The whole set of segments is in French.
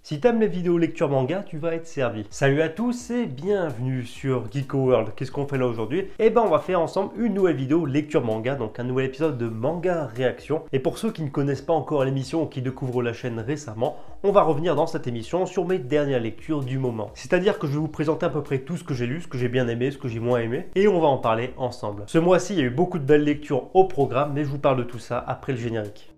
Si t'aimes les vidéos lecture manga, tu vas être servi. Salut à tous et bienvenue sur Geeko World. Qu'est-ce qu'on fait là aujourd'hui? Eh ben on va faire ensemble une nouvelle vidéo lecture manga, donc un nouvel épisode de manga réaction. Et pour ceux qui ne connaissent pas encore l'émission ou qui découvrent la chaîne récemment, on va revenir dans cette émission sur mes dernières lectures du moment. C'est-à-dire que je vais vous présenter à peu près tout ce que j'ai lu, ce que j'ai bien aimé, ce que j'ai moins aimé, et on va en parler ensemble. Ce mois-ci, il y a eu beaucoup de belles lectures au programme, mais je vous parle de tout ça après le générique.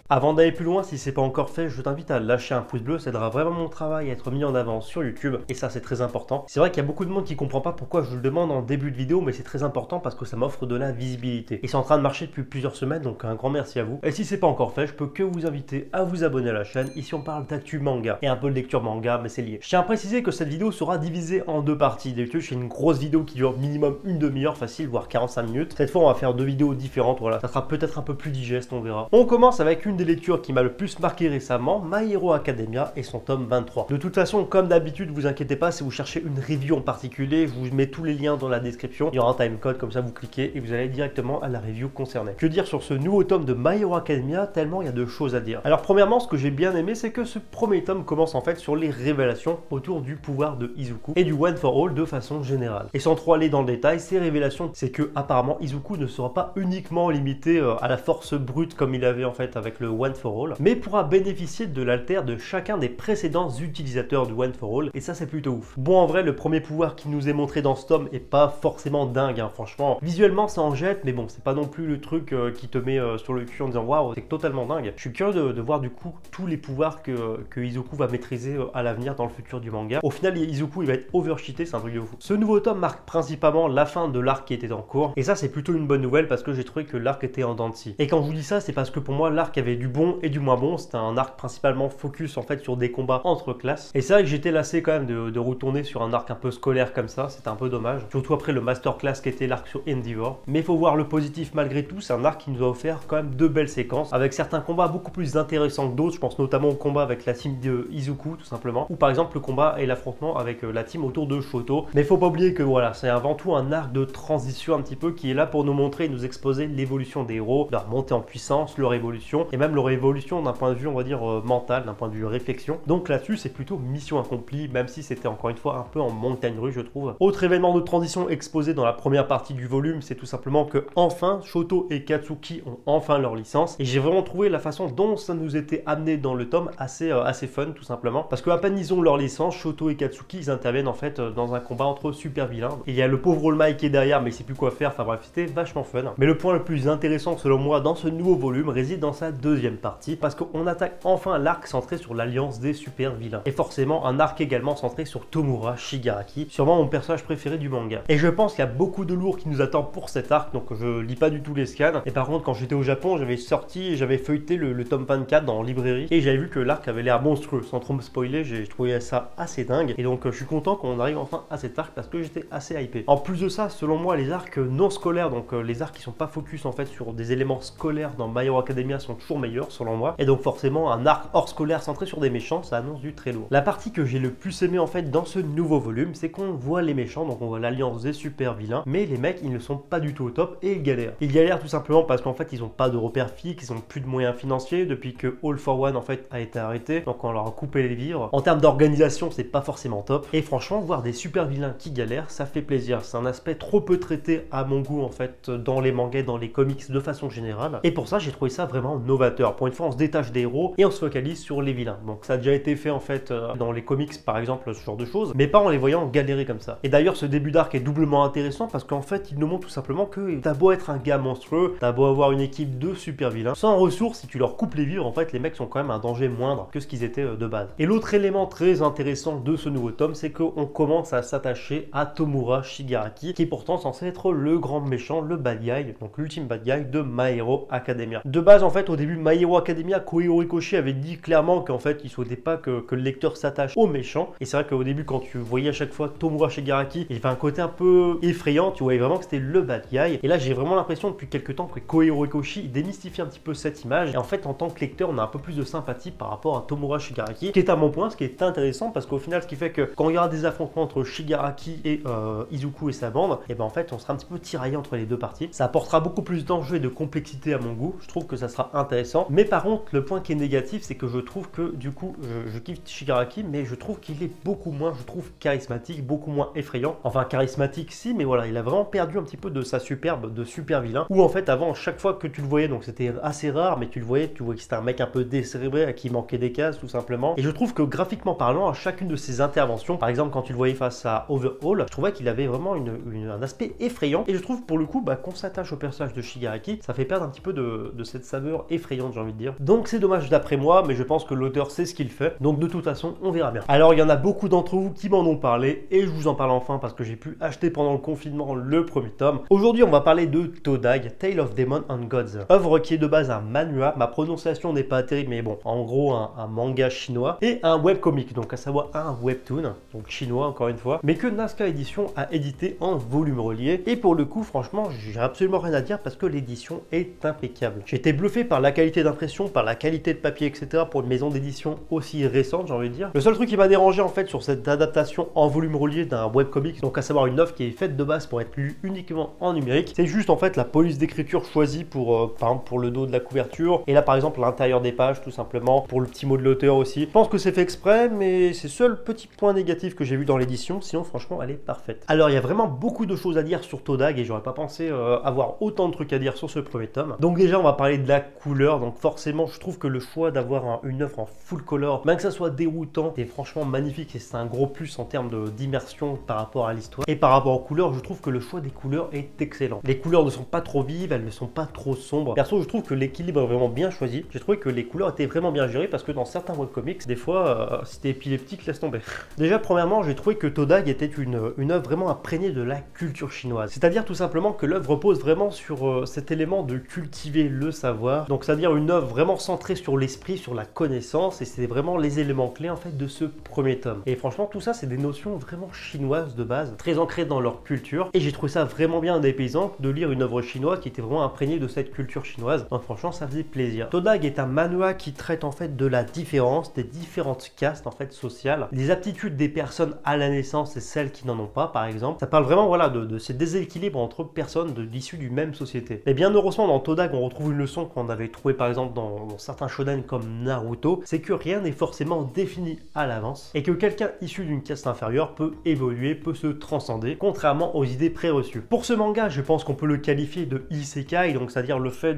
Avant d'aller plus loin, si c'est pas encore fait, je t'invite à lâcher un pouce bleu, ça aidera vraiment mon travail à être mis en avant sur YouTube, et ça c'est très important. C'est vrai qu'il y a beaucoup de monde qui comprend pas pourquoi je le demande en début de vidéo, mais c'est très important parce que ça m'offre de la visibilité. Et c'est en train de marcher depuis plusieurs semaines, donc un grand merci à vous. Et si c'est pas encore fait, je peux que vous inviter à vous abonner à la chaîne. Ici on parle d'actu manga, et un peu de lecture manga, mais c'est lié. Je tiens à préciser que cette vidéo sera divisée en deux parties. D'habitude, je fais une grosse vidéo qui dure minimum une demi-heure facile, voire 45 minutes. Cette fois, on va faire deux vidéos différentes, voilà. Ça sera peut-être un peu plus digeste, on verra. On commence avec une des lectures qui m'a le plus marqué récemment, My Hero Academia et son tome 23. De toute façon, comme d'habitude, vous inquiétez pas, si vous cherchez une review en particulier, je vous mets tous les liens dans la description. Il y aura un timecode, comme ça vous cliquez et vous allez directement à la review concernée. Que dire sur ce nouveau tome de My Hero Academia, tellement il y a de choses à dire. Alors premièrement, ce que j'ai bien aimé, c'est que ce premier tome commence en fait sur les révélations autour du pouvoir de Izuku et du One for All de façon générale. Et sans trop aller dans le détail, ces révélations, c'est que apparemment Izuku ne sera pas uniquement limité à la force brute comme il avait en fait avec le One for All, mais pourra bénéficier de l'alter de chacun des précédents utilisateurs du One for All, et ça c'est plutôt ouf. Bon, en vrai, le premier pouvoir qui nous est montré dans ce tome est pas forcément dingue, hein, franchement. Visuellement ça en jette, mais bon, c'est pas non plus le truc qui te met sur le cul en disant waouh, c'est totalement dingue. Je suis curieux de voir du coup tous les pouvoirs que Izuku va maîtriser à l'avenir dans le futur du manga. Au final, Izuku il va être overcheaté, c'est un truc de fou. Ce nouveau tome marque principalement la fin de l'arc qui était en cours, et ça c'est plutôt une bonne nouvelle parce que j'ai trouvé que l'arc était en dents de scie. Et quand je vous dis ça, c'est parce que pour moi l'arc avait du bon et du moins bon. C'était un arc principalement focus en fait sur des combats entre classes, et c'est vrai que j'étais lassé quand même de retourner sur un arc un peu scolaire comme ça, c'était un peu dommage, surtout après le masterclass qui était l'arc sur Endeavor. Mais il faut voir le positif malgré tout, c'est un arc qui nous a offert quand même de belles séquences avec certains combats beaucoup plus intéressants que d'autres. Je pense notamment au combat avec la team de Izuku tout simplement, ou par exemple le combat et l'affrontement avec la team autour de Shoto. Mais il faut pas oublier que voilà, c'est avant tout un arc de transition un petit peu qui est là pour nous montrer et nous exposer l'évolution des héros, leur montée en puissance, leur évolution, et même leur évolution d'un point de vue on va dire mental, d'un point de vue réflexion. Donc là-dessus c'est plutôt mission accomplie, même si c'était encore une fois un peu en montagne russe je trouve. Autre événement de transition exposé dans la première partie du volume, c'est tout simplement que enfin Shoto et Katsuki ont enfin leur licence, et j'ai vraiment trouvé la façon dont ça nous était amené dans le tome assez fun tout simplement, parce que à peine ils ont leur licence, Shoto et Katsuki ils interviennent en fait dans un combat entre super vilains, et il y a le pauvre All Might qui est derrière mais il sait plus quoi faire, enfin bref c'était vachement fun. Mais le point le plus intéressant selon moi dans ce nouveau volume réside dans sa deuxième partie, parce qu'on attaque enfin l'arc centré sur l'alliance des super vilains, et forcément un arc également centré sur Tomura Shigaraki, sûrement mon personnage préféré du manga. Et je pense qu'il y a beaucoup de lourd qui nous attend pour cet arc, donc je lis pas du tout les scans. Et par contre quand j'étais au Japon, j'avais sorti et j'avais feuilleté le tome 24 dans librairie, et j'avais vu que l'arc avait l'air monstrueux. Sans trop me spoiler, j'ai trouvé ça assez dingue, et donc je suis content qu'on arrive enfin à cet arc parce que j'étais assez hypé. En plus de ça, selon moi les arcs non scolaires, donc les arcs qui sont pas focus en fait sur des éléments scolaires dans My Hero Academia sont toujours meilleurs selon moi, et donc forcément un arc hors scolaire centré sur des méchants, ça annonce du très lourd. La partie que j'ai le plus aimé en fait dans ce nouveau volume, c'est qu'on voit les méchants, donc on voit l'alliance des super vilains, mais les mecs ils ne sont pas du tout au top et ils galèrent. Ils galèrent tout simplement parce qu'en fait ils ont pas de repères fixes, ils ont plus de moyens financiers depuis que All for One en fait a été arrêté, donc on leur a coupé les vivres. En termes d'organisation c'est pas forcément top, et franchement voir des super vilains qui galèrent ça fait plaisir. C'est un aspect trop peu traité à mon goût en fait dans les mangas, dans les comics de façon générale, et pour ça j'ai trouvé ça vraiment novateur. Pour une fois on se détache des héros et on se focalise sur les vilains. Donc ça a déjà été fait en fait dans les comics par exemple, ce genre de choses, mais pas en les voyant galérer comme ça. Et d'ailleurs ce début d'arc est doublement intéressant parce qu'en fait il nous montre tout simplement que t'as beau être un gars monstrueux, t'as beau avoir une équipe de super vilains, sans ressources, si tu leur coupes les vivres en fait les mecs sont quand même un danger moindre que ce qu'ils étaient de base. Et l'autre élément très intéressant de ce nouveau tome, c'est qu'on commence à s'attacher à Tomura Shigaraki, qui est pourtant censé être le grand méchant, le bad guy, donc l'ultime bad guy de My Hero Academia. De base en fait au début My Hero Academia, Koei Horikoshi avait dit clairement qu'en fait il souhaitait pas que le lecteur s'attache aux méchants. Et c'est vrai qu'au début, quand tu voyais à chaque fois Tomura Shigaraki, il avait un côté un peu effrayant, tu voyais vraiment que c'était le bad guy. Et là j'ai vraiment l'impression depuis quelques temps que Koei Horikoshi démystifie un petit peu cette image. Et en fait en tant que lecteur on a un peu plus de sympathie par rapport à Tomura Shigaraki, qui est à mon point, ce qui est intéressant parce qu'au final ce qui fait que quand il y aura des affrontements entre Shigaraki et Izuku et sa bande, et ben en fait on sera un petit peu tiraillé entre les deux parties. Ça apportera beaucoup plus d'enjeux et de complexité à mon goût. Je trouve que ça sera intéressant. Mais par contre le point qui est négatif, c'est que je trouve que du coup je kiffe Shigaraki, mais je trouve qu'il est beaucoup moins, je trouve, charismatique, beaucoup moins effrayant. Enfin charismatique si, mais voilà, il a vraiment perdu un petit peu de sa superbe de super vilain. Où en fait avant, chaque fois que tu le voyais, donc c'était assez rare, mais tu voyais que c'était un mec un peu décérébré à qui manquait des cases tout simplement. Et je trouve que graphiquement parlant, à chacune de ses interventions, par exemple quand tu le voyais face à Overhaul, je trouvais qu'il avait vraiment un aspect effrayant. Et je trouve pour le coup qu'on s'attache au personnage de Shigaraki, ça fait perdre un petit peu de cette saveur effrayante, j'ai envie de dire. Donc c'est dommage d'après moi, mais je pense que l'auteur sait ce qu'il fait. Donc de toute façon, on verra bien. Alors il y en a beaucoup d'entre vous qui m'en ont parlé et je vous en parle enfin parce que j'ai pu acheter pendant le confinement le premier tome. Aujourd'hui on va parler de Todag, Tale of Demon and Gods, œuvre qui est de base un manhwa, ma prononciation n'est pas terrible mais bon, en gros un manga chinois et un webcomic, donc à savoir un webtoon, donc chinois encore une fois, mais que Nazca Édition a édité en volume relié. Et pour le coup franchement j'ai absolument rien à dire parce que l'édition est impeccable. J'ai été bluffé par la qualité d'impression, par la qualité de papier, etc. pour une maison d'édition aussi récente, j'ai envie de dire. Le seul truc qui m'a dérangé en fait sur cette adaptation en volume relié d'un webcomic, donc à savoir une œuvre qui est faite de base pour être lue uniquement en numérique, c'est juste en fait la police d'écriture choisie pour par exemple pour le dos de la couverture et là par exemple l'intérieur des pages tout simplement, pour le petit mot de l'auteur aussi. Je pense que c'est fait exprès, mais c'est le seul petit point négatif que j'ai vu dans l'édition, sinon franchement elle est parfaite. Alors il y a vraiment beaucoup de choses à dire sur Todag et j'aurais pas pensé avoir autant de trucs à dire sur ce premier tome. Donc déjà on va parler de la couleur, donc forcément je trouve que le choix d'avoir une œuvre en full color, même que ça soit déroutant, c'est franchement magnifique et c'est un gros plus en termes d'immersion par rapport à l'histoire. Et par rapport aux couleurs, je trouve que le choix des couleurs est excellent. Les couleurs ne sont pas trop vives, elles ne sont pas trop sombres. Perso, je trouve que l'équilibre est vraiment bien choisi. J'ai trouvé que les couleurs étaient vraiment bien gérées parce que dans certains webcomics, des fois, si t'es épileptique, laisse tomber. Déjà, premièrement, j'ai trouvé que Todag était une œuvre vraiment imprégnée de la culture chinoise. C'est-à-dire tout simplement que l'œuvre repose vraiment sur cet élément de cultiver le savoir. Donc, c'est-à-dire une œuvre vraiment centrée sur l'esprit, sur la connaissance, et c'est vraiment les éléments clés en fait de ce premier tome. Et franchement, tout ça, c'est des notions vraiment chinoises de base, très ancrées dans leur culture. Et j'ai trouvé ça vraiment bien dépaysant de lire une œuvre chinoise qui était vraiment imprégnée de cette culture chinoise. Donc franchement, ça faisait plaisir. Todag est un manhwa qui traite en fait de la différence, des différentes castes en fait sociales, des aptitudes des personnes à la naissance et celles qui n'en ont pas, par exemple. Ça parle vraiment voilà de ces déséquilibres entre personnes issues du même société. Mais bien heureusement, dans Todag, on retrouve une leçon qu'on avait trouvée par exemple dans certains shonen comme Naruto, c'est que rien n'est forcément défini à l'avance et que quelqu'un issu d'une caste inférieure peut évoluer, peut se transcender, contrairement aux idées préreçues. Pour ce manga, je pense qu'on peut le qualifier de isekai, donc c'est-à-dire le fait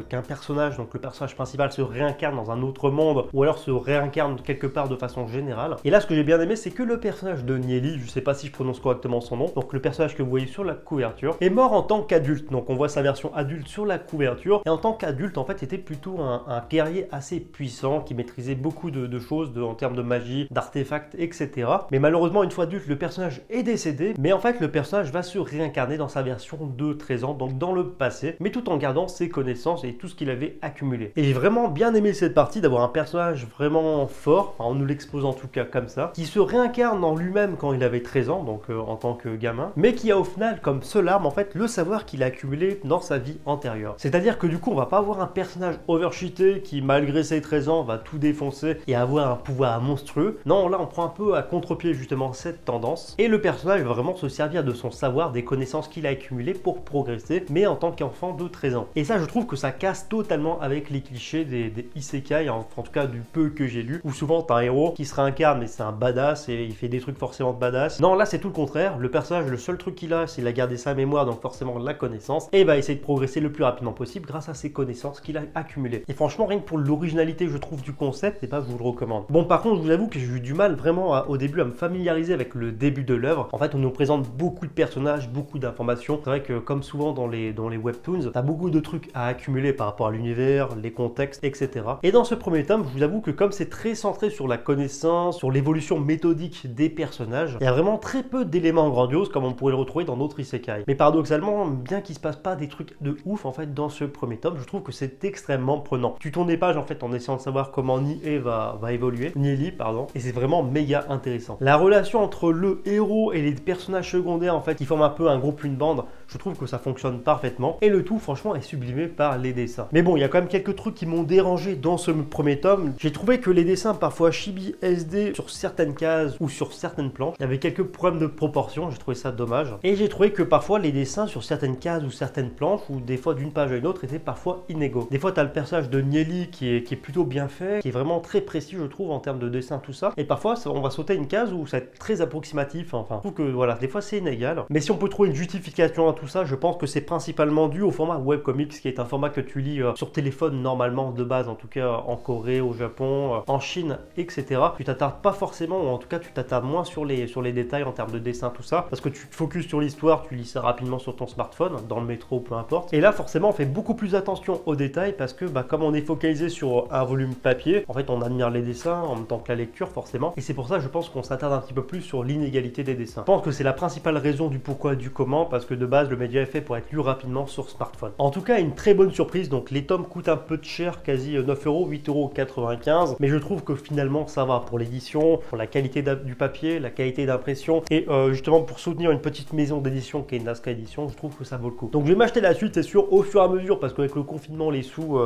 qu'un personnage, donc le personnage principal, se réincarne dans un autre monde ou alors se réincarne quelque part de façon générale. Et là, ce que j'ai bien aimé, c'est que le personnage de Nieli, je sais pas si je prononce correctement son nom, donc le personnage que vous voyez sur la couverture, est mort en tant qu'adulte. Donc on voit sa version adulte sur la couverture et en tant qu'adulte, en fait, c'était plutôt un guerrier assez puissant qui maîtrisait beaucoup de choses en termes de magie, d'artefacts, etc. Mais malheureusement, une fois adulte, le personnage est décédé, mais en fait, le personnage va se réincarner dans sa version de 13 ans, donc dans le passé, mais tout en gardant ses connaissances et tout ce qu'il avait accumulé. Et j'ai vraiment bien aimé cette partie d'avoir un personnage vraiment fort, en nous l'exposant en tout cas comme ça, qui se réincarne en lui-même quand il avait 13 ans, donc en tant que gamin, mais qui a au final comme seule arme en fait le savoir qu'il a accumulé dans sa vie antérieure. C'est-à-dire que du coup, on va pas avoir un personnage overcheaté qui malgré ses 13 ans va tout défoncer et avoir un pouvoir monstrueux. Non, là on prend un peu à contre-pied justement cette tendance et le personnage va vraiment se servir de son savoir, des connaissances qu'il a accumulées pour progresser, mais en tant qu'enfant de 13 ans. Et ça, je trouve que ça casse totalement avec les clichés des isekai, en tout cas du peu que j'ai lu, où souvent t'as un héros qui se réincarne mais c'est un badass et il fait des trucs forcément de badass. Non, là c'est tout le contraire. Le personnage, le seul truc qu'il a, c'est il a gardé sa mémoire, donc forcément la connaissance, et va essayer de progresser le plus rapidement possible grâce à ses connaissances qu'il a accumulées. Et franchement, rien que pour l'originalité, je trouve, du concept, et pas je vous le recommande. Bon, par contre, je vous avoue que j'ai eu du mal vraiment au début à me familiariser avec le début de l'œuvre. En fait, on nous présente beaucoup de personnages, beaucoup d'informations. C'est vrai que comme souvent dans les webtoons, t'as beaucoup de trucs à accumuler par rapport à l'univers, les contextes, etc. Et dans ce premier tome, je vous avoue que comme c'est très centré sur la connaissance, sur l'évolution méthodique des personnages, il y a vraiment très peu d'éléments grandioses comme on pourrait le retrouver dans d'autres isekai. Mais paradoxalement, bien qu'il se passe pas des trucs de ouf en fait dans ce premier tome, je trouve que c'est c'est extrêmement prenant. Tu tournes des pages en fait en essayant de savoir comment Nie va évoluer, Nieli pardon, et c'est vraiment méga intéressant. La relation entre le héros et les personnages secondaires en fait, qui forment un peu un groupe, une bande, je trouve que ça fonctionne parfaitement et le tout franchement est sublimé par les dessins. Mais bon, il y a quand même quelques trucs qui m'ont dérangé dans ce premier tome. J'ai trouvé que les dessins parfois chibi SD sur certaines cases ou sur certaines planches, il y avait quelques problèmes de proportion, j'ai trouvé ça dommage. Et j'ai trouvé que parfois les dessins sur certaines cases ou certaines planches, ou des fois d'une page à une autre, étaient parfois inégaux. Des fois tu as le personnage de Nieli qui est plutôt bien fait, qui est vraiment très précis je trouve en termes de dessin tout ça. Et parfois on va sauter une case où c'est très approximatif, enfin je trouve que voilà, des fois c'est inégal. Mais si on peut trouver une justification à tout ça, je pense que c'est principalement dû au format webcomics, qui est un format que tu lis sur téléphone normalement de base, en tout cas en Corée, au Japon, en Chine, etc. Tu t'attardes pas forcément, ou en tout cas tu t'attardes moins sur les détails en termes de dessin, tout ça, parce que tu te focuses sur l'histoire, tu lis ça rapidement sur ton smartphone, dans le métro, peu importe. Et là forcément on fait beaucoup plus attention aux détails, parce que comme on est focalisé sur un volume papier, en fait on admire les dessins en même temps que la lecture forcément, et c'est pour ça je pense qu'on s'attarde un petit peu plus sur l'inégalité des dessins. Je pense que c'est la principale raison du pourquoi du comment, parce que de base le média est fait pour être lu rapidement sur smartphone. En tout cas une très bonne surprise, donc les tomes coûtent un peu de cher, quasi 9 euros, 8,95 €, mais je trouve que finalement ça va pour l'édition, pour la qualité du papier, la qualité d'impression, et justement pour soutenir une petite maison d'édition qui est Nazca Édition, je trouve que ça vaut le coup. Donc je vais m'acheter la suite, c'est sûr, au fur et à mesure, parce qu'avec le confinement, les sous,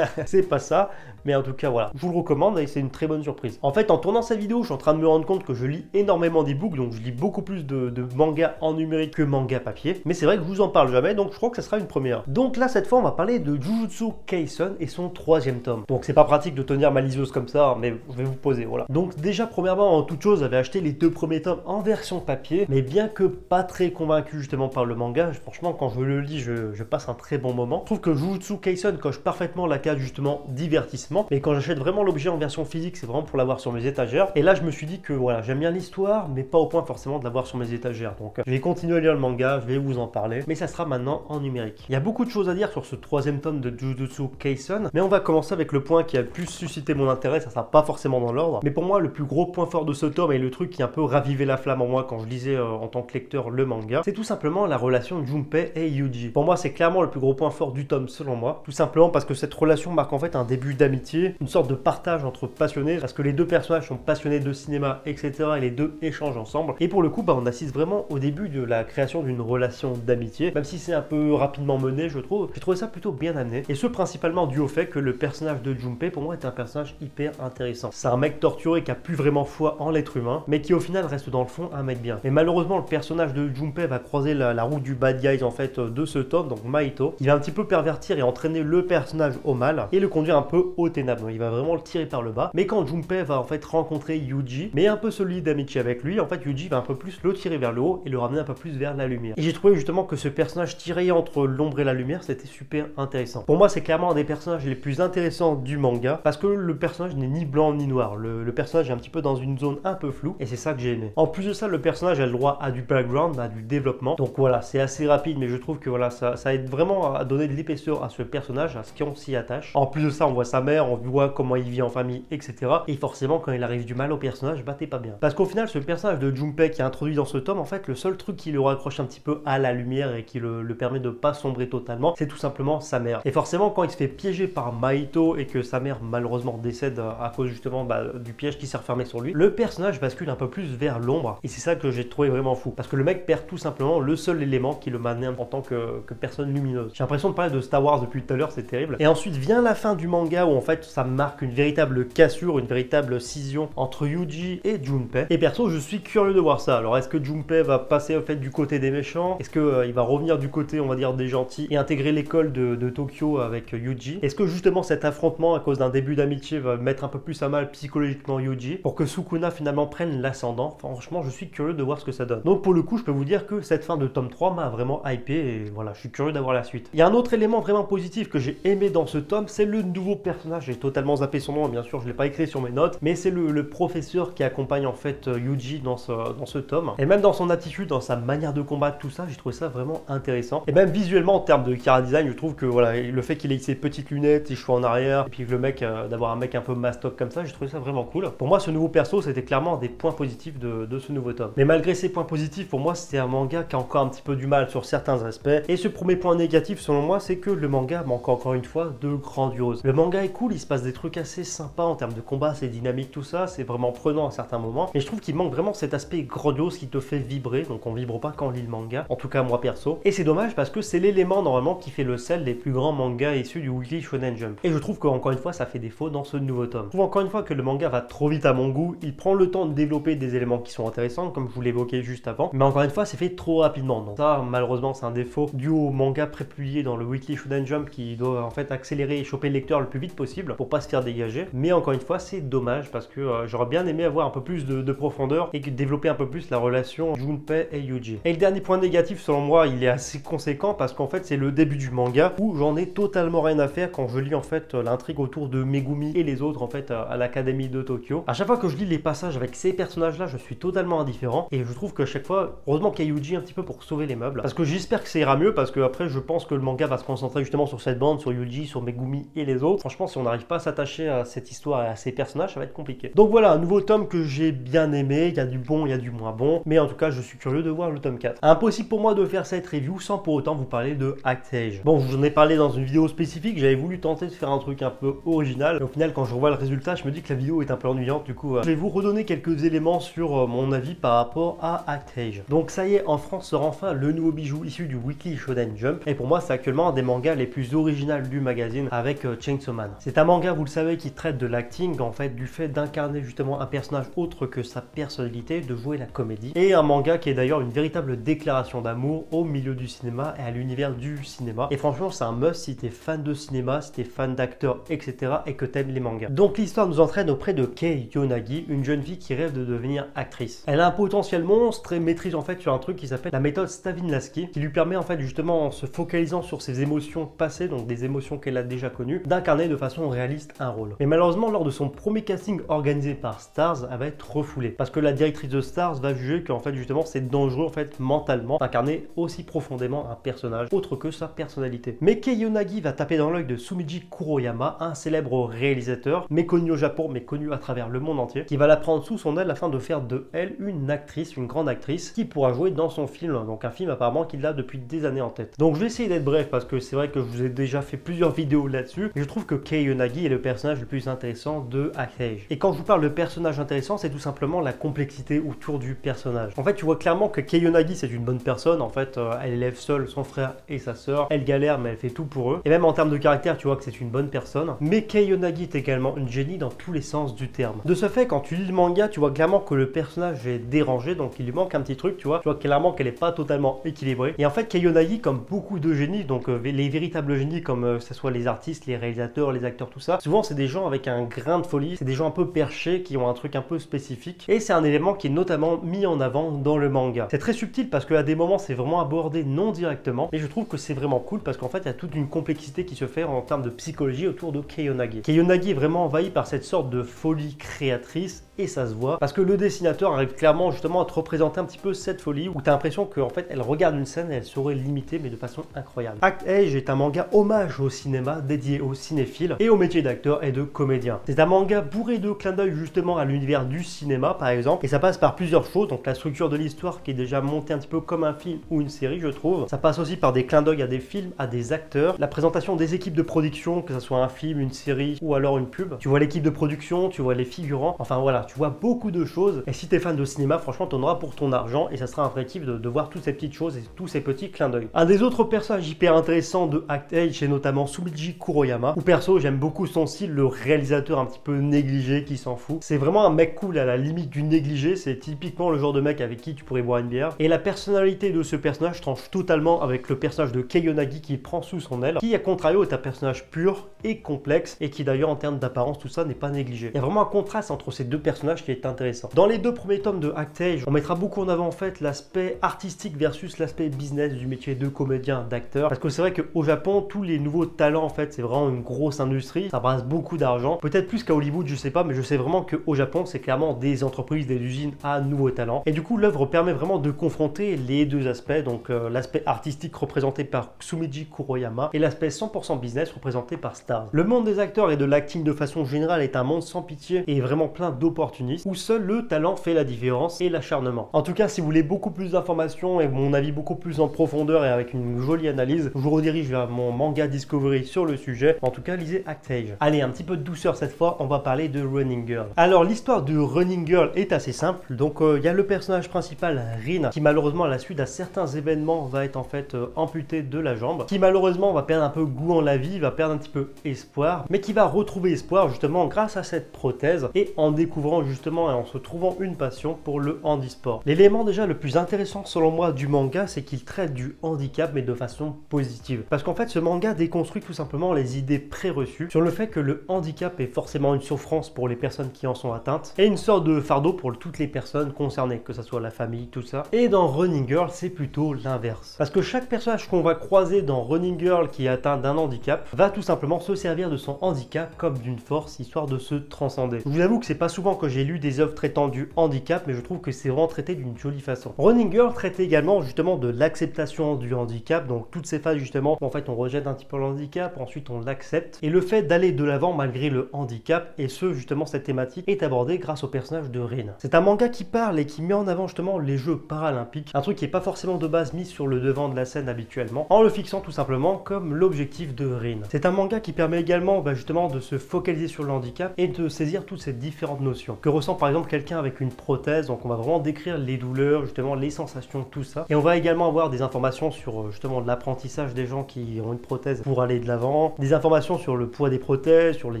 c'est pas ça, mais en tout cas voilà, je vous le recommande et c'est une très bonne surprise. En fait, en tournant cette vidéo, je suis en train de me rendre compte que je lis énormément d'e-books, donc je lis beaucoup plus de manga en numérique que manga papier, mais c'est vrai que je vous en parle jamais, donc je crois que ça sera une première. Donc là, cette fois, on va parler de Jujutsu Kaisen et son 3e tome. Donc c'est pas pratique de tenir ma liseuse comme ça, mais je vais vous poser, voilà. Donc déjà, premièrement, en toute chose, j'avais acheté les 2 premiers tomes en version papier, mais bien que pas très convaincu justement par le manga, franchement, quand je le lis, je passe un très bon moment. Je trouve que Jujutsu Kaisen coche parfaitement la case justement divertissement, mais quand j'achète vraiment l'objet en version physique, c'est vraiment pour l'avoir sur mes étagères. Et là, je me suis dit que voilà, j'aime bien l'histoire, mais pas au point forcément de l'avoir sur mes étagères. Donc je vais continuer à lire le manga, je vais vous en parler, mais ça sera maintenant en numérique. Il y a beaucoup de choses à dire sur ce 3e tome de Jujutsu Kaisen, mais on va commencer avec le point qui a le plus suscité mon intérêt, ça sera pas forcément dans l'ordre, mais pour moi le plus gros point fort de ce tome et le truc qui a un peu ravivé la flamme en moi quand je lisais en tant que lecteur le manga, c'est tout simplement la relation de Junpei et Yuji. Pour moi c'est clairement le plus gros point fort du tome selon moi, tout simplement parce que cette relation marque en fait un début d'amitié, une sorte de partage entre passionnés, parce que les deux personnages sont passionnés de cinéma, etc. et les deux échangent ensemble, et pour le coup on assiste vraiment au début de la création d'une relation d'amitié, même si c'est un peu rapidement mené je trouve. J'ai trouvé ça plutôt bien amené, et ce principalement dû au fait que le personnage de Junpei pour moi est un personnage hyper intéressant. C'est un mec torturé qui a plus vraiment foi en l'être humain, mais qui au final reste dans le fond un mec bien. Mais malheureusement le personnage de Junpei va croiser la route du bad guys en fait de ce tome, donc Mahito. Il va un petit peu pervertir et entraîner le personnage au mal et le conduire un peu au ténèbres. Donc, il va vraiment le tirer par le bas. Mais quand Junpei va en fait rencontrer Yuji, mais un peu celui d'amitié avec lui, en fait Yuji va un peu plus le tirer vers le haut et le ramener un peu plus vers la lumière. Et j'ai trouvé justement que ce personnage tiré entre l'ombre et la lumière, c'était super intéressant. Pour moi c'est clairement un des personnages les plus intéressants du manga, parce que le personnage n'est ni blanc ni noir. Le personnage est un petit peu dans une zone un peu floue, et c'est ça que j'ai aimé. En plus de ça, le personnage a le droit à du background, à du développement. Donc voilà, c'est assez rapide, mais je trouve que voilà, ça aide vraiment à donner de l'épaisseur à ce personnage, à ce qu'on s'y attache. En plus de ça, on voit sa mère, on voit comment il vit en famille, etc. Et forcément, quand il arrive du mal au personnage, t'es pas bien. Parce qu'au final, ce personnage de Junpei qui est introduit dans ce tome, en fait, le seul truc qui le raccroche un petit peu à la lumière et qui le permet de pas sombrer totalement, c'est tout simplement sa mère. Et forcément, quand il se fait piéger par Mahito et que sa mère malheureusement décède à cause justement du piège qui s'est refermé sur lui, le personnage bascule un peu plus vers l'ombre, et c'est ça que j'ai trouvé vraiment fou, parce que le mec perd tout simplement le seul élément qui le maintenait en tant que personne lumineuse. J'ai l'impression de parler de Star Wars depuis tout à l'heure, c'est terrible. Et ensuite vient la fin du manga où en fait ça marque une véritable cassure, une véritable scission entre Yuji et Junpei, et perso je suis curieux de voir ça. Alors est-ce que Junpei va passer au fait du côté des méchants? Est-ce que il va revenir du côté on va dire des gentils et intégrer l'école de Tokyo avec Yuji? Est-ce que justement cet affrontement à cause d'un début d'amitié va mettre un peu plus à mal psychologiquement Yuji pour que Sukuna finalement prenne l'ascendant? Franchement je suis curieux de voir ce que ça donne. Donc pour le coup je peux vous dire que cette fin de tome 3 m'a vraiment hypé, et voilà, je suis curieux d'avoir la suite. Il y a un autre élément vraiment positif que j'ai aimé dans ce tome, c'est le nouveau personnage. J'ai totalement zappé son nom, bien sûr je l'ai pas écrit sur mes notes, mais c'est le professeur qui accompagne en fait Yuji dans ce tome, et même dans son attitude, dans sa manière de combattre, tout ça, j'ai trouvé ça vraiment intéressant. Et même visuellement en termes de chara design, je trouve que voilà, le fait qu'il ait ses petites lunettes, ses cheveux en arrière, et puis le mec d'avoir un mec un peu mastoc comme ça, j'ai trouvé ça vraiment cool. Pour moi ce nouveau perso c'était clairement un des points positifs de ce nouveau tome. Mais malgré ces points positifs, pour moi c'était un manga qui a encore un petit peu du mal sur certains aspects, et ce premier point négatif selon moi c'est que le manga manque encore encore une fois de grandiose. Le manga est cool, il se passe des trucs assez sympas en termes de combat, c'est dynamique tout ça, c'est vraiment prenant à certains moments. Et je trouve qu'il manque vraiment cet aspect grandiose qui te fait vibrer, donc on vibre pas quand on lit le manga, en tout cas moi perso. Et c'est dommage parce que c'est l'élément normalement qui fait le sel des plus grands mangas issus du Weekly Shonen Jump. Et je trouve qu'encore une fois ça fait défaut dans ce nouveau tome. Je trouve encore une fois que le manga va trop vite à mon goût, il prend le temps de développer des éléments qui sont intéressants comme je vous l'évoquais juste avant, mais encore une fois c'est fait trop rapidement. Donc ça malheureusement c'est un défaut dû au manga prépublié dans le Weekly Shonen Jump qui doit en fait accélérer et choper le lecteur le plus vite possible pour pas se faire dégager. Mais encore une fois c'est dommage parce que j'aurais bien aimé avoir un peu plus de profondeur et développer un peu plus la relation Junpei et Yuji. Et le dernier point négatif selon moi il est assez conséquent parce qu'en fait c'est le début du manga où j'en ai totalement rien à faire quand je lis en fait l'intrigue autour de Megumi et les autres en fait à l'académie de Tokyo. À chaque fois que je lis les passages avec ces personnages là je suis totalement indifférent et je trouve que chaque fois heureusement qu'il y a Yuji un petit peu pour sauver les meubles parce que j'espère que ça ira mieux parce que après je pense que le manga va se concentrer justement sur cette bande, sur Yuji, sur Megumi et les autres. Franchement si on n'arrive pas à s'attacher à cette histoire et à ces personnages ça va être compliqué. Donc voilà un nouveau tome que j'ai bien aimé, il y a du bon, il y a du moins bon, mais en tout cas je suis curieux de voir le tome 4. Impossible pour moi de faire cette review sans pour autant vous parler de ACT-AGE. Bon je vous en ai parlé dans une vidéo spécifique, j'avais voulu tenter de faire un truc un peu original, mais au final quand je revois le résultat je me dis que la vidéo est un peu ennuyante, du coup je vais vous redonner quelques éléments sur mon avis par rapport à ACT-AGE. Donc ça y est, en France sort enfin le nouveau bijou issu du Weekly Shonen Jump, et pour moi c'est actuellement un des mangas les plus originaux du magazine avec Chainsaw Man. C'est un manga, vous le savez, qui traite de l'acting, en fait du fait d'incarner justement un personnage autre que sa personnalité, de jouer la comédie, et un manga qui est d'ailleurs une véritable déclaration d'amour au milieu du cinéma et à l'univers du cinéma. Et franchement c'est un must si t'es fan de cinéma, si t'es fan d'acteurs, etc. et que t'aimes les mangas. Donc l'histoire nous entraîne auprès de Kei Yonagi, une jeune fille qui rêve de devenir actrice. Elle a un potentiel monstre et maîtrise en fait sur un truc qui s'appelle la méthode Stanislavski, qui lui permet en fait justement en se focalisant sur ses émotions passées, donc des émotions qu'elle a déjà connues, d'incarner de façon réaliste un rôle. Mais malheureusement lors de son premier casting organisé par Stars, elle va être refoulée parce que la directrice de Stars va juger qu'en fait justement c'est dangereux en fait mentalement d'incarner aussi profondément un personnage autre que sa personnalité. Mais Kei Yonagi va taper dans l'œil de Sumiji Kuroyama, un célèbre réalisateur méconnu au Japon mais connu à travers le monde entier, qui va la prendre sous son aile afin de faire de elle une actrice, une grande actrice qui pourra jouer dans son film, donc un film apparemment qu'il a depuis des années en tête. Donc je vais essayer d'être bref parce que c'est vrai que je vous ai déjà fait plusieurs vidéos là-dessus, mais je trouve que Kei Yonagi est le personnage le plus intéressant de ACT-AGE. Et quand je vous parle de personnage intéressant, c'est tout simplement la complexité autour du personnage. En fait tu vois clairement que Kei Yonagi c'est une bonne personne, en fait elle élève seule son frère et sa sœur, elle galère mais elle fait tout pour eux, et même en termes de caractère tu vois que c'est une bonne personne. Mais Kei Yonagi est également une génie dans tous les sens du terme. De ce fait quand tu lis le manga tu vois clairement que le personnage est dérangé, donc il lui manque un petit truc, tu vois clairement qu'elle est pas totalement équilibrée. Et en fait Kei Yonagi, comme beaucoup de génies, donc les véritables génies comme que ce soit les artistes, les réalisateurs, les acteurs, tout ça, souvent c'est des gens avec un grain de folie, c'est des gens un peu perchés qui ont un truc un peu spécifique, et c'est un élément qui est notamment mis en avant dans le manga. C'est très subtil parce qu'à des moments c'est vraiment abordé non directement, et je trouve que c'est vraiment cool parce qu'en fait il y a toute une complexité qui se fait en termes de psychologie autour de Kei Yonagi. Kei Yonagi est vraiment envahi par cette sorte de folie créatrice, et ça se voit parce que le dessinateur arrive clairement justement à te représenter un petit peu cette folie où tu as l'impression qu'en fait elle regarde une scène et elle saurait l'imiter mais de façon incroyable. ACT-AGE est un manga hommage au cinéma dédié aux cinéphiles et au métier d'acteur et de comédien. C'est un manga bourré de clins d'œil justement à l'univers du cinéma par exemple, et ça passe par plusieurs choses, donc la structure de l'histoire qui est déjà montée un petit peu comme un film ou une série je trouve. Ça passe aussi par des clins d'œil à des films, à des acteurs, la présentation des équipes de production, que ce soit un film, une série ou alors une pub. Tu vois l'équipe de production, tu vois les figurants, enfin voilà, tu vois beaucoup de choses, et si t'es fan de cinéma franchement t'en auras pour ton argent et ça sera un vrai kiff de voir toutes ces petites choses et tous ces petits clins d'œil. Un des autres personnages hyper intéressants de ACT-AGE c'est notamment Sumiji Kuroyama, où perso j'aime beaucoup son style, le réalisateur un petit peu négligé qui s'en fout. C'est vraiment un mec cool à la limite du négligé, c'est typiquement le genre de mec avec qui tu pourrais boire une bière, et la personnalité de ce personnage tranche totalement avec le personnage de Kei Yonagi qui prend sous son aile, qui à contrario est un personnage pur et complexe, et qui d'ailleurs en termes d'apparence tout ça n'est pas négligé. Il y a vraiment un contraste entre ces deux personnages qui est intéressant. Dans les deux premiers tomes de ACT-AGE, on mettra beaucoup en avant en fait l'aspect artistique versus l'aspect business du métier de comédien, d'acteur, parce que c'est vrai qu'au Japon tous les nouveaux talents en fait c'est vraiment une grosse industrie, ça brasse beaucoup d'argent, peut-être plus qu'à Hollywood je sais pas, mais je sais vraiment qu'au Japon c'est clairement des entreprises, des usines à nouveaux talents, et du coup l'œuvre permet vraiment de confronter les deux aspects, donc l'aspect artistique représenté par Sumiji Kuroyama et l'aspect 100% business représenté par Stars. Le monde des acteurs et de l'acting de façon générale est un monde sans pitié et vraiment plein d'opportunités opportuniste où seul le talent fait la différence et l'acharnement. En tout cas, si vous voulez beaucoup plus d'informations et mon avis beaucoup plus en profondeur et avec une jolie analyse, je vous redirige vers mon manga Discovery sur le sujet. En tout cas, lisez Actage. Allez, un petit peu de douceur cette fois, on va parler de Running Girl. Alors, l'histoire de Running Girl est assez simple. Donc, il y a le personnage principal, Rin, qui malheureusement à la suite à certains événements va être en fait amputé de la jambe, qui malheureusement va perdre un peu goût en la vie, va perdre un petit peu espoir, mais qui va retrouver espoir justement grâce à cette prothèse et en découvrant justement et en se trouvant une passion pour le handisport. L'élément déjà le plus intéressant selon moi du manga, c'est qu'il traite du handicap mais de façon positive. Parce qu'en fait ce manga déconstruit tout simplement les idées préreçues sur le fait que le handicap est forcément une souffrance pour les personnes qui en sont atteintes et une sorte de fardeau pour toutes les personnes concernées, que ce soit la famille, tout ça. Et dans Running Girl, c'est plutôt l'inverse. Parce que chaque personnage qu'on va croiser dans Running Girl qui est atteint d'un handicap va tout simplement se servir de son handicap comme d'une force, histoire de se transcender. Je vous avoue que c'est pas souvent que j'ai lu des œuvres traitant du handicap, mais je trouve que c'est vraiment traité d'une jolie façon. Running Girl traite également justement de l'acceptation du handicap, donc toutes ces phases justement où en fait on rejette un petit peu le handicap, ensuite on l'accepte, et le fait d'aller de l'avant malgré le handicap, et justement cette thématique est abordée grâce au personnage de Rin. C'est un manga qui parle et qui met en avant justement les Jeux paralympiques, un truc qui n'est pas forcément de base mis sur le devant de la scène habituellement, en le fixant tout simplement comme l'objectif de Rin. C'est un manga qui permet également justement de se focaliser sur le handicap et de saisir toutes ces différentes notions que ressent par exemple quelqu'un avec une prothèse. Donc on va vraiment décrire les douleurs, justement les sensations, tout ça, et on va également avoir des informations sur justement l'apprentissage des gens qui ont une prothèse pour aller de l'avant, des informations sur le poids des prothèses, sur les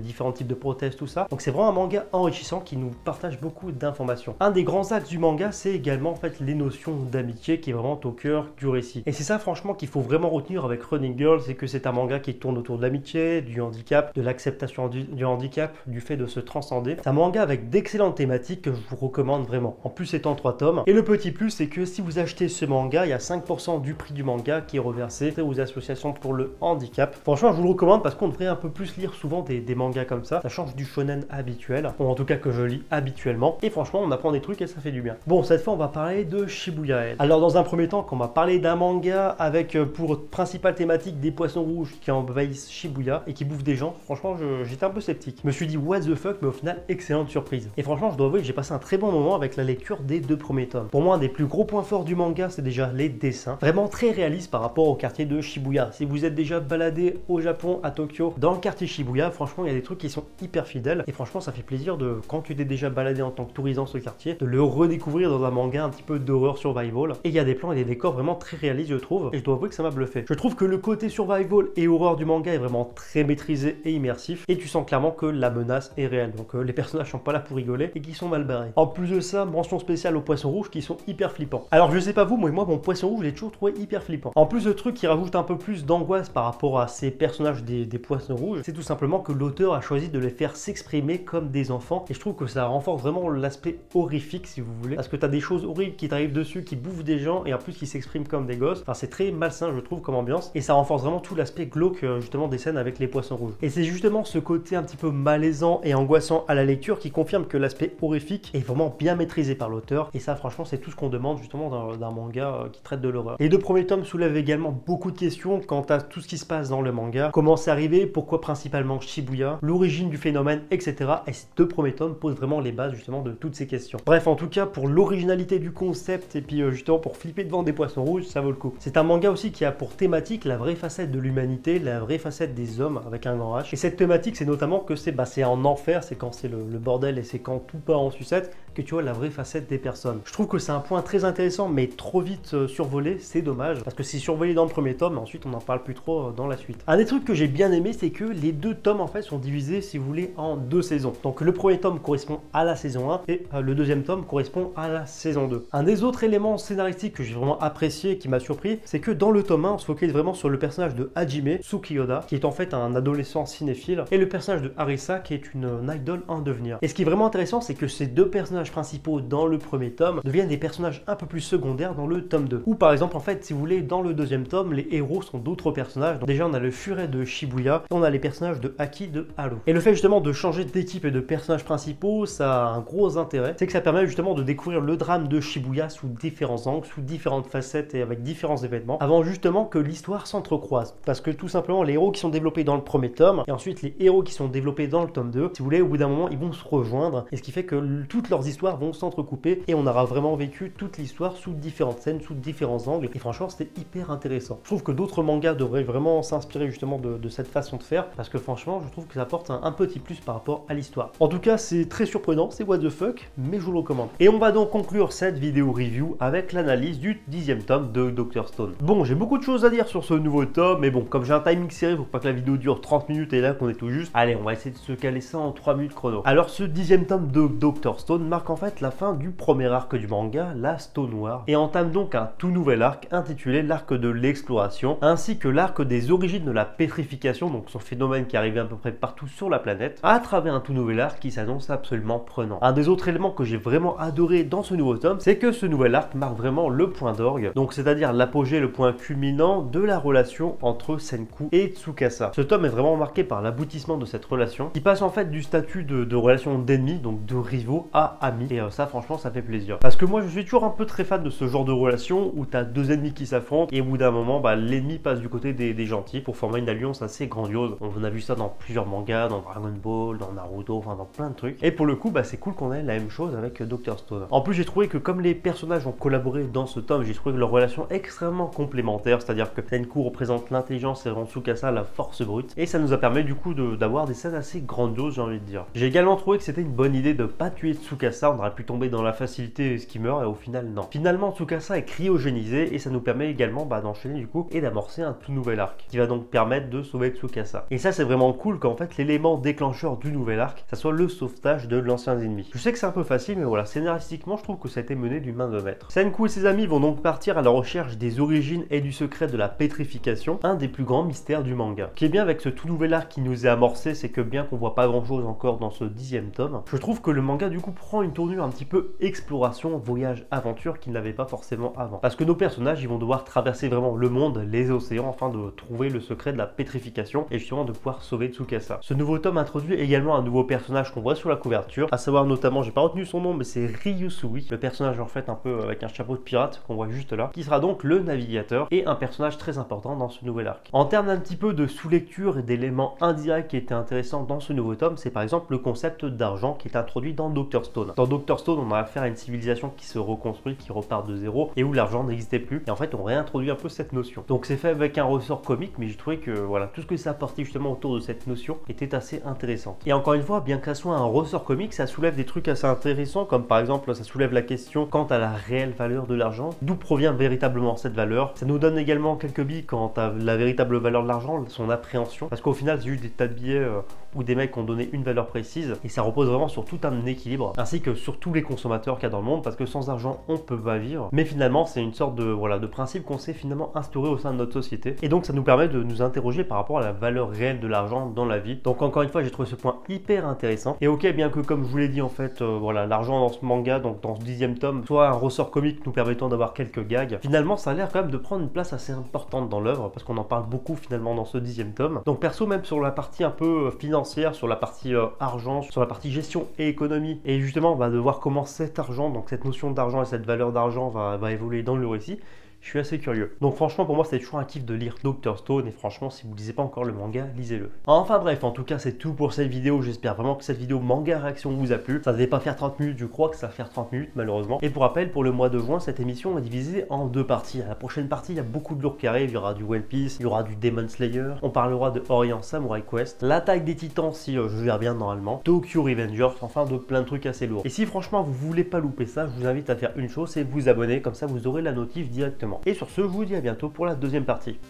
différents types de prothèses, tout ça. Donc c'est vraiment un manga enrichissant qui nous partage beaucoup d'informations. Un des grands axes du manga, c'est également en fait les notions d'amitié qui est vraiment au cœur du récit. Et c'est ça franchement qu'il faut vraiment retenir avec Running Girl, c'est que c'est un manga qui tourne autour de l'amitié, du handicap, de l'acceptation du handicap, du fait de se transcender. C'est un manga avec d'excellentes thématiques que je vous recommande vraiment. En plus étant 3 tomes. Et le petit plus, c'est que si vous achetez ce manga, il y a 5% du prix du manga qui est reversé aux associations pour le handicap. Franchement, je vous le recommande parce qu'on devrait un peu plus lire souvent des mangas comme ça. Ça change du shonen habituel, ou en tout cas que je lis habituellement. Et franchement, on apprend des trucs et ça fait du bien. Bon, cette fois, on va parler de Shibuya. Alors, dans un premier temps, quand on va parler d'un manga avec pour principale thématique des poissons rouges qui envahissent Shibuya et qui bouffent des gens, franchement, j'étais un peu sceptique. Je me suis dit, what the fuck, mais au final, excellente surprise. Et franchement, je dois avouer que j'ai passé un très bon moment avec la lecture des 2 premiers tomes. Pour moi, un des plus gros points forts du manga, c'est déjà les dessins. Vraiment très réalistes par rapport au quartier de Shibuya. Si vous êtes déjà baladé au Japon, à Tokyo, dans le quartier Shibuya, franchement, il y a des trucs qui sont hyper fidèles. Et franchement, ça fait plaisir de, quand tu t'es déjà baladé en tant que touriste dans ce quartier, de le redécouvrir dans un manga un petit peu d'horreur survival. Et il y a des plans et des décors vraiment très réalistes, je trouve. Et je dois avouer que ça m'a bluffé. Je trouve que le côté survival et horreur du manga est vraiment très maîtrisé et immersif. Et tu sens clairement que la menace est réelle. Donc les personnages sont pas là pour rigoler et qui sont mal barrés. En plus de ça, mention spéciale aux poissons rouges qui sont hyper flippants. Alors je sais pas vous, mais moi mon poisson rouge, je l'ai toujours trouvé hyper flippant. En plus, le truc qui rajoute un peu plus d'angoisse par rapport à ces personnages des poissons rouges, c'est tout simplement que l'auteur a choisi de les faire s'exprimer comme des enfants. Et je trouve que ça renforce vraiment l'aspect horrifique, si vous voulez. Parce que t'as des choses horribles qui t'arrivent dessus, qui bouffent des gens et en plus qui s'expriment comme des gosses. Enfin, c'est très malsain, je trouve, comme ambiance. Et ça renforce vraiment tout l'aspect glauque, justement, des scènes avec les poissons rouges. Et c'est justement ce côté un petit peu malaisant et angoissant à la lecture qui confirme que l'aspect horrifique est vraiment bien maîtrisé par l'auteur. Et ça, franchement, c'est tout ce qu'on demande justement d'un manga qui traite de l'horreur. Les 2 premiers tomes soulèvent également beaucoup de questions quant à tout ce qui se passe dans le manga. Comment c'est arrivé, pourquoi principalement Shibuya, l'origine du phénomène, etc. Et ces 2 premiers tomes posent vraiment les bases justement de toutes ces questions. Bref, en tout cas, pour l'originalité du concept et puis justement pour flipper devant des poissons rouges, ça vaut le coup. C'est un manga aussi qui a pour thématique la vraie facette de l'humanité, la vraie facette des hommes avec un grand H. Et cette thématique, c'est notamment que c'est en enfer, c'est quand c'est le bordel et c'est quand tout part en sucette que tu vois la vraie facette des personnes. Je trouve que c'est un point très intéressant mais trop vite survolé, c'est dommage parce que c'est survolé dans le premier tome, mais ensuite on n'en parle plus trop dans la suite. Un des trucs que j'ai bien aimé, c'est que les 2 tomes en fait sont divisés, si vous voulez, en 2 saisons. Donc le premier tome correspond à la saison 1 et le deuxième tome correspond à la saison 2. Un des autres éléments scénaristiques que j'ai vraiment apprécié et qui m'a surpris, c'est que dans le tome 1, on se focalise vraiment sur le personnage de Hajime Tsukiyoda, qui est en fait un adolescent cinéphile, et le personnage de Arisa, qui est une idole en devenir. Et ce qui est vraiment intéressant, c'est que ces 2 personnages principaux dans le premier tome deviennent des personnages un peu plus secondaires dans le tome 2. Ou par exemple, en fait, si vous voulez, dans le deuxième tome, les héros sont d'autres personnages. Donc déjà, on a le furet de Shibuya, et on a les personnages de Aki de Halo. Et le fait justement de changer d'équipe et de personnages principaux, ça a un gros intérêt. C'est que ça permet justement de découvrir le drame de Shibuya sous différents angles, sous différentes facettes et avec différents événements, avant justement que l'histoire s'entrecroise. Parce que tout simplement, les héros qui sont développés dans le premier tome, et ensuite les héros qui sont développés dans le tome 2, si vous voulez, au bout d'un moment, ils vont se rejoindre s'éteindre, et ce qui fait que toutes leurs histoires vont s'entrecouper et on aura vraiment vécu toute l'histoire sous différentes scènes, sous différents angles, et franchement c'était hyper intéressant. Je trouve que d'autres mangas devraient vraiment s'inspirer justement de cette façon de faire, parce que franchement je trouve que ça apporte un petit plus par rapport à l'histoire. En tout cas c'est très surprenant, c'est what the fuck, mais je vous le recommande. Et on va donc conclure cette vidéo review avec l'analyse du 10e tome de Dr Stone. Bon, j'ai beaucoup de choses à dire sur ce nouveau tome, mais bon, comme j'ai un timing serré, faut pas que la vidéo dure 30 minutes et là qu'on est tout juste, allez, on va essayer de se caler ça en 3 minutes chrono. Alors ce 10e tome de Dr Stone marque en fait la fin du premier arc du manga, la Stone War, et entame donc un tout nouvel arc intitulé l'arc de l'exploration, ainsi que l'arc des origines de la pétrification, donc ce phénomène qui arrivait à peu près partout sur la planète, à travers un tout nouvel arc qui s'annonce absolument prenant. Un des autres éléments que j'ai vraiment adoré dans ce nouveau tome, c'est que ce nouvel arc marque vraiment le point d'orgue, donc c'est-à-dire l'apogée, le point culminant de la relation entre Senku et Tsukasa. Ce tome est vraiment marqué par l'aboutissement de cette relation, qui passe en fait du statut de relation d'ennemis, donc de rivaux, à amis, et ça franchement ça fait plaisir. Parce que moi je suis toujours un peu très fan de ce genre de relation où tu as deux ennemis qui s'affrontent et au bout d'un moment l'ennemi passe du côté des gentils pour former une alliance assez grandiose. On a vu ça dans plusieurs mangas, dans Dragon Ball, dans Naruto, enfin dans plein de trucs. Et pour le coup c'est cool qu'on ait la même chose avec Dr Stone. En plus j'ai trouvé que comme les personnages ont collaboré dans ce tome, j'ai trouvé que leur relation est extrêmement complémentaire, c'est-à-dire que Senku représente l'intelligence et Tsukasa la force brute, et ça nous a permis du coup d'avoir des scènes assez grandioses, j'ai envie de dire. J'ai également trouvé que c'était une bonne idée de pas tuer Tsukasa, on aurait pu tomber dans la facilité ce qui meurt, et au final non. Finalement Tsukasa est cryogénisé et ça nous permet également d'enchaîner du coup et d'amorcer un tout nouvel arc qui va donc permettre de sauver Tsukasa. Et ça c'est vraiment cool qu'en fait l'élément déclencheur du nouvel arc, ça soit le sauvetage de l'ancien ennemi. Je sais que c'est un peu facile, mais voilà, scénaristiquement je trouve que ça a été mené d'une main de maître. Senku et ses amis vont donc partir à la recherche des origines et du secret de la pétrification, un des plus grands mystères du manga. Ce qui est bien avec ce tout nouvel arc qui nous est amorcé, c'est que bien qu'on voit pas grand chose encore dans ce 10e tome, je trouve que le manga du coup prend une tournure un petit peu exploration, voyage, aventure qu'il n'avait pas forcément avant. Parce que nos personnages ils vont devoir traverser vraiment le monde, les océans, afin de trouver le secret de la pétrification et justement de pouvoir sauver Tsukasa. Ce nouveau tome introduit également un nouveau personnage qu'on voit sur la couverture, à savoir notamment, j'ai pas retenu son nom, mais c'est Ryusui, le personnage en fait un peu avec un chapeau de pirate qu'on voit juste là, qui sera donc le navigateur et un personnage très important dans ce nouvel arc. En termes d'un petit peu de sous-lecture et d'éléments indirects qui étaient intéressants dans ce nouveau tome, c'est par exemple le concept d'argent qui est introduit dans Dr Stone. Dans Dr Stone, on a affaire à une civilisation qui se reconstruit, qui repart de zéro et où l'argent n'existait plus, et en fait on réintroduit un peu cette notion. Donc c'est fait avec un ressort comique, mais j'ai trouvé que voilà, tout ce que ça apportait justement autour de cette notion était assez intéressant. Et encore une fois, bien que ça soit un ressort comique, ça soulève des trucs assez intéressants, comme par exemple ça soulève la question quant à la réelle valeur de l'argent, d'où provient véritablement cette valeur. Ça nous donne également quelques billes quant à la véritable valeur de l'argent, son appréhension, parce qu'au final c'est juste des tas de billets où des mecs ont donné une valeur précise, et ça repose vraiment sur tout un équilibre, ainsi que sur tous les consommateurs qu'il y a dans le monde, parce que sans argent on peut pas vivre. Mais finalement c'est une sorte de voilà de principe qu'on s'est finalement instauré au sein de notre société, et donc ça nous permet de nous interroger par rapport à la valeur réelle de l'argent dans la vie. Donc encore une fois j'ai trouvé ce point hyper intéressant. Et ok, bien que comme je vous l'ai dit en fait voilà, l'argent dans ce manga, donc dans ce 10e tome, soit un ressort comique nous permettant d'avoir quelques gags, finalement ça a l'air quand même de prendre une place assez importante dans l'œuvre, parce qu'on en parle beaucoup finalement dans ce 10e tome. Donc perso, même sur la partie un peu financière, sur la partie argent, sur la partie gestion et économie, et justement on va devoir comment cet argent, donc cette notion d'argent et cette valeur d'argent va évoluer dans le récit. Je suis assez curieux. Donc franchement pour moi c'est toujours un kiff de lire Dr Stone, et franchement si vous ne lisez pas encore le manga, lisez-le. Enfin bref, en tout cas c'est tout pour cette vidéo. J'espère vraiment que cette vidéo manga réaction vous a plu. Ça ne devait pas faire 30 minutes, je crois que ça va faire 30 minutes malheureusement. Et pour rappel, pour le mois de juin, cette émission est divisée en deux parties. À la prochaine partie, il y a beaucoup de lourds qui arrivent. Il y aura du One Piece, il y aura du Demon Slayer, on parlera de Orient Samurai Quest, l'attaque des titans si je gère bien normalement, Tokyo Revengers, enfin de plein de trucs assez lourds. Et si franchement vous voulez pas louper ça, je vous invite à faire une chose, c'est vous abonner, comme ça vous aurez la notif directement. Et sur ce, je vous dis à bientôt pour la deuxième partie.